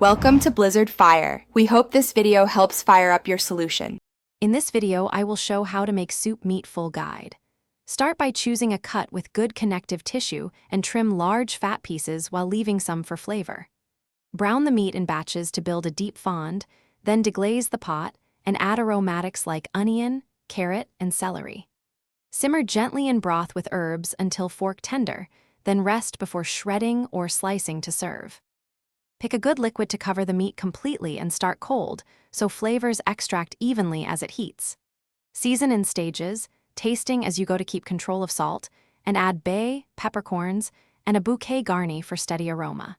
Welcome to Blizzard Fire. We hope this video helps fire up your solution. In this video, I will show how to make soup meat full guide. Start by choosing a cut with good connective tissue and trim large fat pieces while leaving some for flavor. Brown the meat in batches to build a deep fond, then deglaze the pot and add aromatics like onion, carrot, and celery. Simmer gently in broth with herbs until fork tender, then rest before shredding or slicing to serve. Pick a good liquid to cover the meat completely and start cold, so flavors extract evenly as it heats. Season in stages, tasting as you go to keep control of salt, and add bay, peppercorns, and a bouquet garni for steady aroma.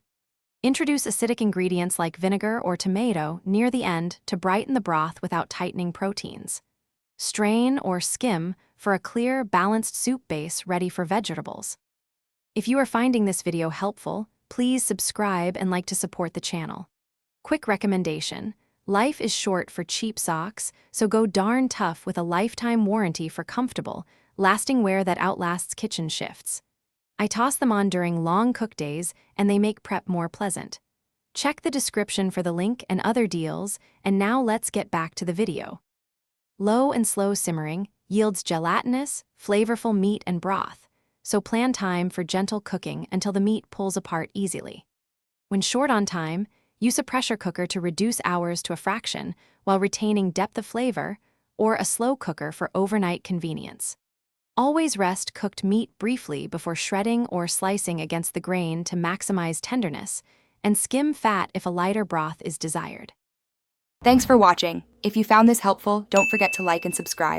Introduce acidic ingredients like vinegar or tomato near the end to brighten the broth without tightening proteins. Strain or skim for a clear, balanced soup base ready for vegetables. If you are finding this video helpful, please subscribe and like to support the channel. Quick recommendation: life is short for cheap socks, so go darn tough with a lifetime warranty for comfortable, lasting wear that outlasts kitchen shifts. I toss them on during long cook days, and they make prep more pleasant. Check the description for the link and other deals, and now let's get back to the video. Low and slow simmering yields gelatinous, flavorful meat and broth, so plan time for gentle cooking until the meat pulls apart easily. When short on time, use a pressure cooker to reduce hours to a fraction while retaining depth of flavor, or a slow cooker for overnight convenience. Always rest cooked meat briefly before shredding or slicing against the grain to maximize tenderness, and skim fat if a lighter broth is desired. Thanks for watching. If you found this helpful, don't forget to like and subscribe.